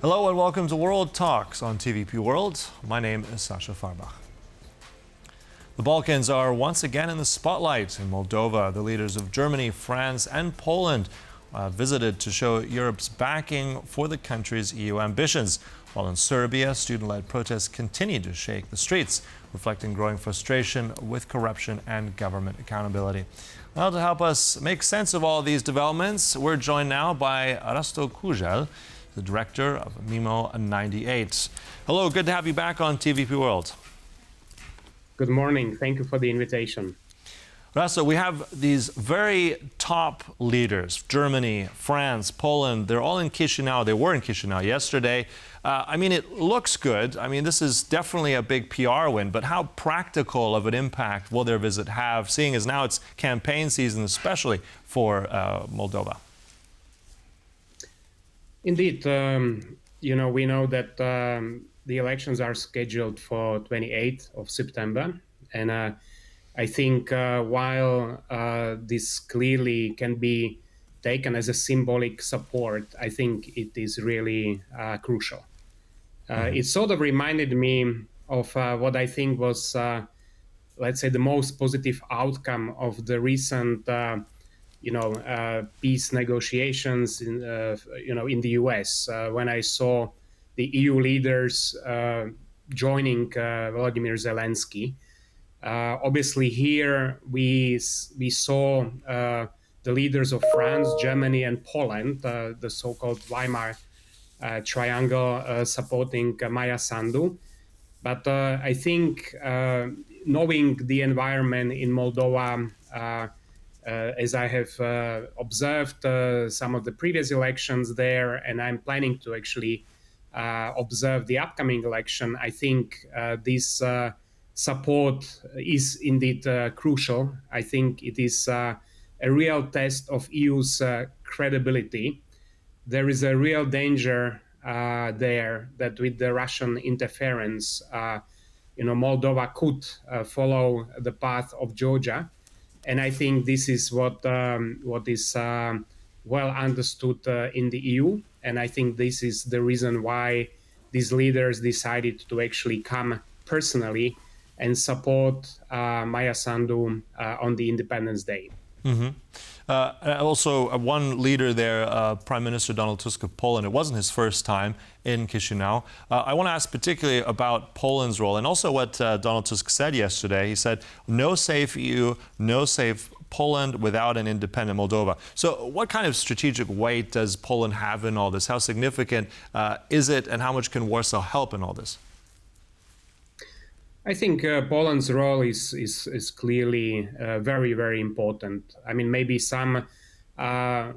Hello and welcome to World Talks on TVP World. My name is Sasha Farbach. The Balkans are once again in the spotlight. In Moldova, the leaders of Germany, France and Poland visited to show Europe's backing for the country's EU ambitions. While in Serbia, student-led protests continue to shake the streets, reflecting growing frustration with corruption and government accountability. Well, to help us make sense of all these developments, we're joined now by Rasto Kužel, the director of MEMO 98. Hello, good to have you back on TVP World. Good morning. Thank you for the invitation. Rasto, we have these very top leaders, Germany, France, Poland, they're all in Chisinau. They were in Chisinau yesterday. I mean, it looks good. I mean, this is definitely a big PR win, but how practical of an impact will their visit have, seeing as now it's campaign season, especially for Moldova? Indeed, we know that the elections are scheduled for 28th of September. And I think while this clearly can be taken as a symbolic support, I think it is really crucial. It sort of reminded me of what I think was, let's say, the most positive outcome of the recent peace negotiations in the US, when I saw the EU leaders joining Volodymyr Zelensky. Obviously, here we saw the leaders of France, Germany, and Poland, the so-called Weimar Triangle, supporting Maia Sandu. But I think knowing the environment in Moldova, as I have observed some of the previous elections there, and I'm planning to actually observe the upcoming election, I think this support is indeed crucial. I think it is a real test of EU's credibility. There is a real danger there that with the Russian interference, Moldova could follow the path of Georgia. And I think this is what is well understood in the EU. And I think this is the reason why these leaders decided to actually come personally and support Maia Sandu on the Independence Day. Mm-hmm. Also, one leader there, Prime Minister Donald Tusk of Poland, it wasn't his first time in Chisinau. I want to ask particularly about Poland's role and also what Donald Tusk said yesterday. He said, no safe EU, no safe Poland without an independent Moldova. So what kind of strategic weight does Poland have in all this? How significant is it, and how much can Warsaw help in all this? I think Poland's role is clearly very, very important. I mean, maybe some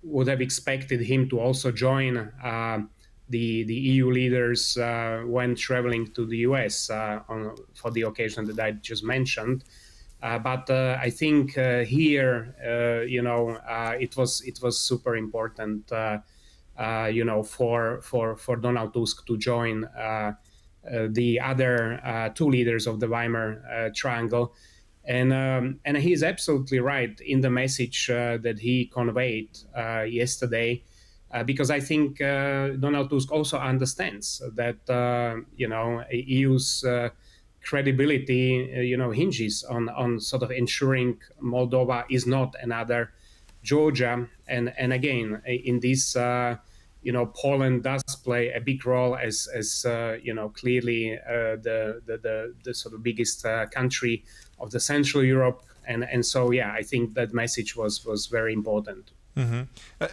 would have expected him to also join the EU leaders when traveling to the US for the occasion that I just mentioned. But I think here, it was super important, for Donald Tusk to join the other two leaders of the Weimar Triangle. And he's absolutely right in the message that he conveyed yesterday, because I think Donald Tusk also understands that, EU's credibility, hinges on sort of ensuring Moldova is not another Georgia. And again, in this, Poland does play a big role as clearly the sort of biggest country of the Central Europe, and so I think that message was very important. Mm-hmm.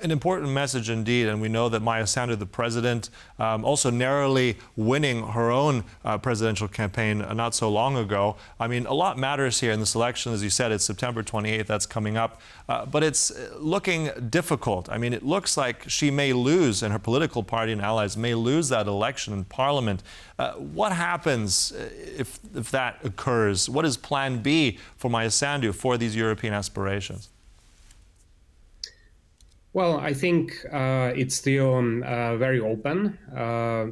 An important message indeed, and we know that Maia Sandu, the president, also narrowly winning her own presidential campaign not so long ago. I mean, a lot matters here in this election. As you said, it's September 28th, that's coming up, but it's looking difficult. I mean, it looks like she may lose, and her political party and allies may lose that election in parliament. What happens if that occurs? What is plan B for Maia Sandu for these European aspirations? Well, I think it's still very open. There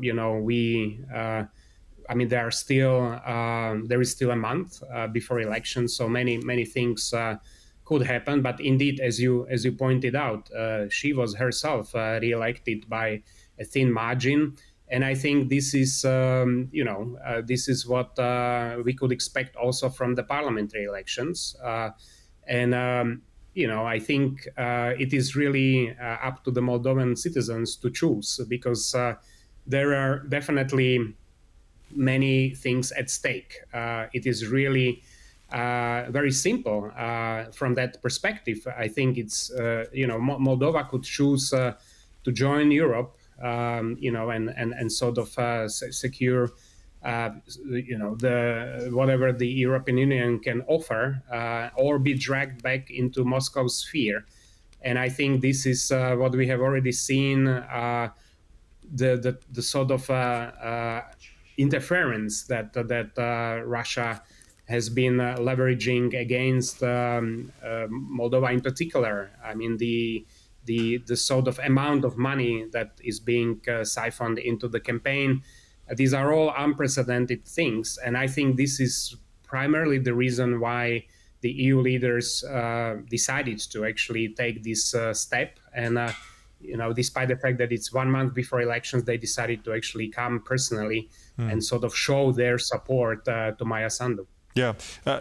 is still a month before elections, so many things could happen. But indeed, as you pointed out, she was herself re-elected by a thin margin. And I think this is, this is what we could expect also from the parliamentary elections. I think it is really up to the Moldovan citizens to choose, because there are definitely many things at stake. It is really very simple from that perspective. I think it's, Moldova could choose to join Europe, and sort of secure, the whatever the European Union can offer, or be dragged back into Moscow's sphere. And I think this is what we have already seen. The sort of interference that Russia has been leveraging against Moldova in particular. I mean, the sort of amount of money that is being siphoned into the campaign. These are all unprecedented things, and I think this is primarily the reason why the EU leaders decided to actually take this step. And despite the fact that it's 1 month before elections, they decided to actually come personally and sort of show their support to Maia Sandu. Yeah.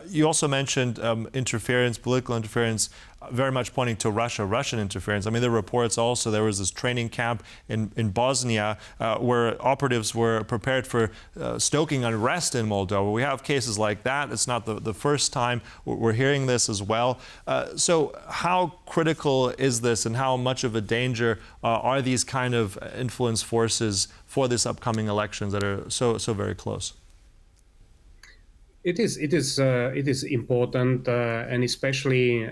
You also mentioned interference, political interference, very much pointing to Russian interference. I mean, there were reports also, there was this training camp in Bosnia where operatives were prepared for stoking unrest in Moldova. We have cases like that. It's not the first time we're hearing this as well. So how critical is this, and how much of a danger are these kind of influence forces for this upcoming elections that are so very close? It is important, and especially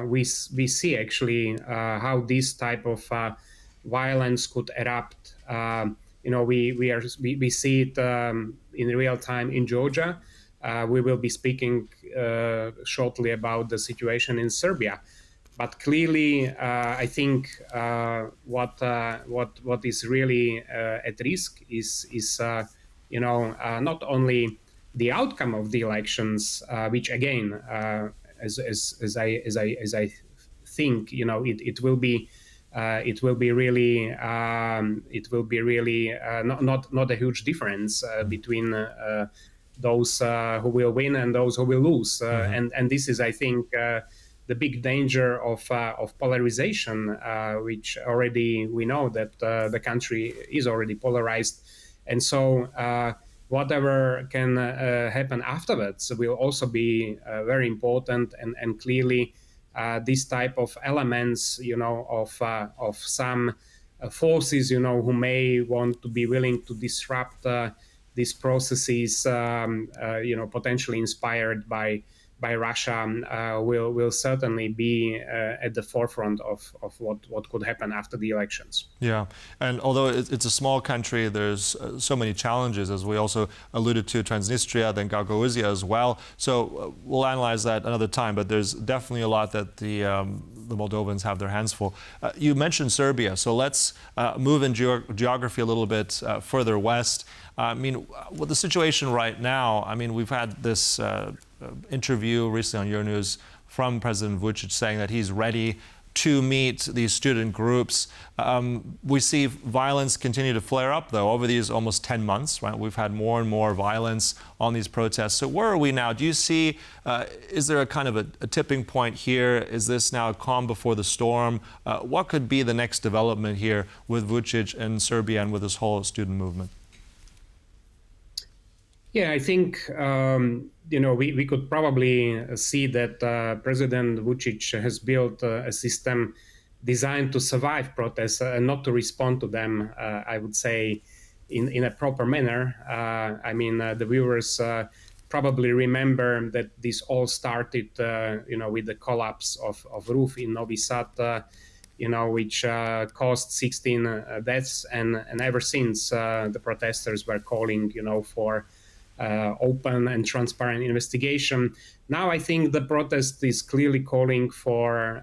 we see actually how this type of violence could erupt. We see it in real time in Georgia. We will be speaking shortly about the situation in Serbia. But clearly, I think what is really at risk is not only the outcome of the elections, which again, as I think, it will be really not a huge difference between those who will win and those who will lose. And this is, I think, the big danger of polarization, which already we know that the country is already polarized, and so. Whatever can happen afterwards will also be very important, and clearly this type of elements, of some forces, who may want to be willing to disrupt these processes, potentially inspired by Russia, will certainly be at the forefront of what could happen after the elections. Yeah, and although it's a small country, there's so many challenges, as we also alluded to, Transnistria, then Gagauzia as well. So we'll analyze that another time, but there's definitely a lot that the Moldovans have their hands full. You mentioned Serbia, so let's move in geography a little bit further west. I mean, with the situation right now, I mean, we've had this interview recently on Euronews from President Vučić saying that he's ready to meet these student groups. We see violence continue to flare up, though, over these almost 10 months, right? We've had more and more violence on these protests. So where are we now? Do you see, is there a kind of a tipping point here? Is this now a calm before the storm? What could be the next development here with Vučić and Serbia and with this whole student movement? Yeah, I think we could probably see that President Vučić has built a system designed to survive protests and not to respond to them, I would say, in a proper manner. I mean, the viewers probably remember that this all started, with the collapse of roof in Novi Sad, which caused 16 deaths, and ever since the protesters were calling, for open and transparent investigation. Now I think the protest is clearly calling for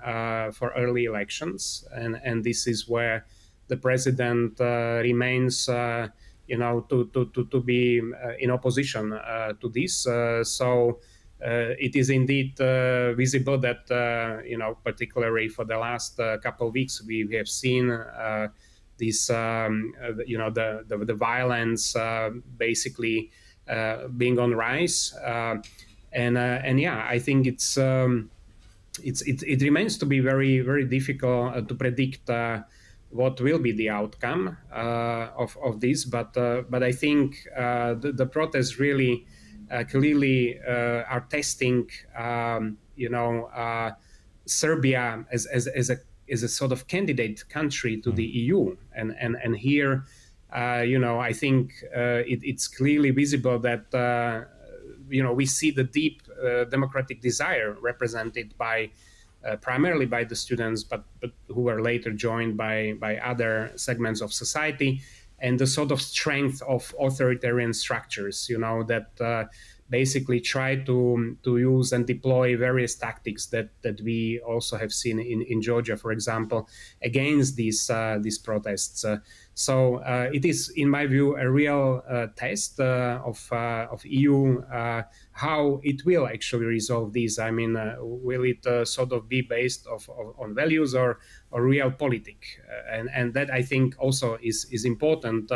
early elections, and this is where the president remains, to be in opposition to this. So it is indeed visible that particularly for the last couple of weeks we have seen this the violence basically being on rise, and yeah, I think it remains to be very, very difficult to predict what will be the outcome of this. But I think the protests really clearly are testing, Serbia as a sort of candidate country to the EU, and here, I think it's clearly visible that we see the deep democratic desire represented by primarily by the students, but who were later joined by other segments of society, and the sort of strength of authoritarian structures, that basically try to use and deploy various tactics that we also have seen in Georgia, for example, against these protests. So it is, in my view, a real test of EU, how it will actually resolve these. I mean, will it sort of be based on values or realpolitik? And that, I think, also is important,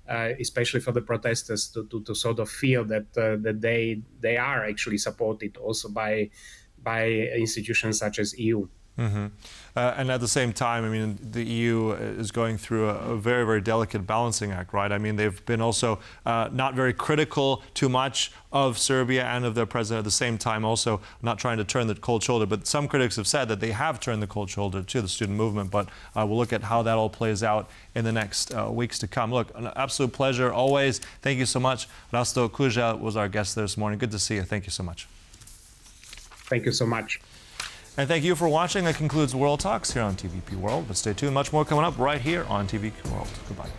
especially for the protesters to sort of feel that they are actually supported also by institutions such as EU. Mm-hmm. And at the same time, I mean, the EU is going through a very, very delicate balancing act, right? I mean, they've been also not very critical too much of Serbia and of their president, at the same time also not trying to turn the cold shoulder. But some critics have said that they have turned the cold shoulder to the student movement. But we'll look at how that all plays out in the next weeks to come. Look, an absolute pleasure always. Thank you so much. Rasto Kužel was our guest this morning. Good to see you. Thank you so much. Thank you so much. And thank you for watching. That concludes World Talks here on TVP World. But stay tuned, much more coming up right here on TVP World. Goodbye.